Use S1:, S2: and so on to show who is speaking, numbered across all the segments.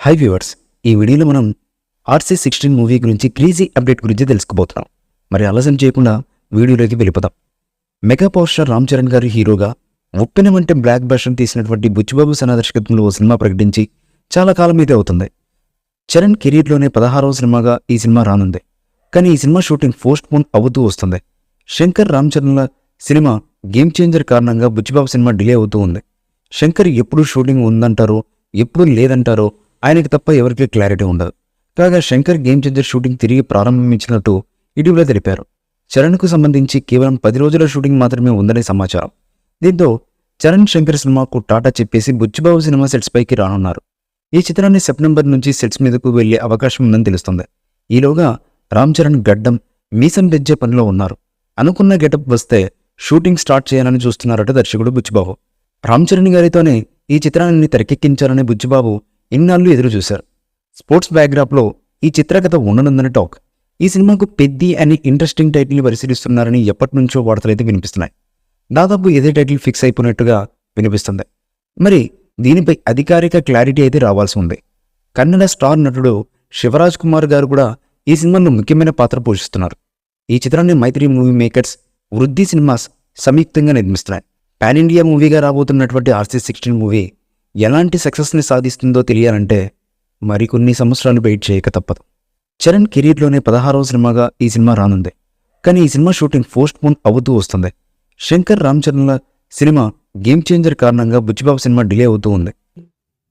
S1: Hi viewers, ఈ వీడియోలో మనం RC16 మూవీ గురించి క్రేజీ అప్డేట్ గురించి తెలుసుకోబోతున్నాం. మరి ఆలస్యం చేయకుండా వీడియోలోకి వెళ్ళిపోదాం. Mega power star Ram Charan గారి హీరోగా ఉప్పెనమంటే బ్లాక్ బస్టర్ తీసినటువంటి బుచ్చిబాబు సనా దర్శకత్వంలో ఓ సినిమా ప్రకటించి చాలా కాలం అయితే అవుతుంది. చరణ్ కెరీర్లోనే 16వ సినిమాగా ఈ సినిమా రానుంది. కానీ ఈ సినిమా షూటింగ్ పోస్ట్ పోన్ అవుతూ వస్తుంది. శంకర్ రామ్ చరణ్ల సినిమా గేమ్ చేంజర్ కారణంగా బుచ్చిబాబు సినిమా డిలే అవుతూ ఉంది. శంకర్ ఎప్పుడు షూటింగ్ ఉందంటారో ఎప్పుడు లేదంటారో ఆయనకి తప్ప ఎవరికీ క్లారిటీ ఉండదు. కాగా శంకర్ గేమ్ చేంజర్ షూటింగ్ తిరిగి ప్రారంభించినట్టు ఇటీవల తెలిపారు. చరణ్కు సంబంధించి కేవలం 10 రోజుల షూటింగ్ మాత్రమే ఉందనే సమాచారం. దీంతో చరణ్ శంకర్ సినిమాకు టాటా చెప్పేసి బుచ్చిబాబు సినిమా సెట్స్ పైకి రానున్నారు. ఈ చిత్రాన్ని సెప్టెంబర్ నుంచి సెట్స్ మీదకు వెళ్లే అవకాశం ఉందని తెలుస్తుంది. ఈలోగా రామ్ చరణ్ గడ్డం మీసం పెంచే పనిలో ఉన్నారు. అనుకున్న గెటప్ వస్తే షూటింగ్ స్టార్ట్ చేయాలని చూస్తున్నారట దర్శకుడు బుచ్చిబాబు. రామ్ చరణ్ గారితోనే ఈ చిత్రాన్ని తెరకెక్కించాలని బుచ్చిబాబు ఇన్నాళ్ళు ఎదురు చూశారు. స్పోర్ట్స్ బ్యాక్డ్రాప్లో ఈ చిత్రకథ ఉండనుందని టాక్. ఈ సినిమాకు పెద్ది అని ఇంట్రెస్టింగ్ టైటిల్ని పరిశీలిస్తున్నారని ఎప్పటి నుంచో వార్తలైతే వినిపిస్తున్నాయి. దాదాపు ఇదే టైటిల్ ఫిక్స్ అయిపోయినట్టుగా వినిపిస్తుంది. మరి దీనిపై అధికారిక క్లారిటీ అయితే రావాల్సి ఉంది. కన్నడ స్టార్ నటుడు శివరాజ్ కుమార్ గారు కూడా ఈ సినిమాలో ముఖ్యమైన పాత్ర పోషిస్తున్నారు. ఈ చిత్రాన్ని మైత్రి మూవీ మేకర్స్, వృద్ధి సినిమాస్ సంయుక్తంగా నిర్మిస్తున్నాయి. పాన్ ఇండియా మూవీగా రాబోతున్నటువంటి RC16 మూవీ ఎలాంటి సక్సెస్ని సాధిస్తుందో తెలియాలంటే మరికొన్ని సంవత్సరాలు వెయిట్ చేయక తప్పదు. చరణ్ కెరీర్లోనే 16వ సినిమాగా ఈ సినిమా రానుంది. కానీ ఈ సినిమా షూటింగ్ పోస్ట్ పోన్ అవుతూ వస్తుంది. శంకర్ రామ్ చరణ్ల సినిమా గేమ్ చేంజర్ కారణంగా బుచ్చిబాబు సినిమా డిలే అవుతూ ఉంది.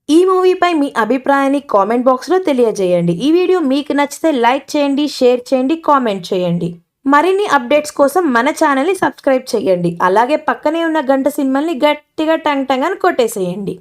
S2: ఈ మూవీపై మీ అభిప్రాయాన్ని కామెంట్ బాక్స్లో తెలియజేయండి. ఈ వీడియో మీకు నచ్చితే లైక్ చేయండి, షేర్ చేయండి, కామెంట్ చేయండి. మరిన్ని అప్డేట్స్ కోసం మన ఛానల్ని సబ్స్క్రైబ్ చేయండి. అలాగే పక్కనే ఉన్న గంట సింబల్ని గట్టిగా టంగ్ టంగ్ అని కొట్టేసేయండి.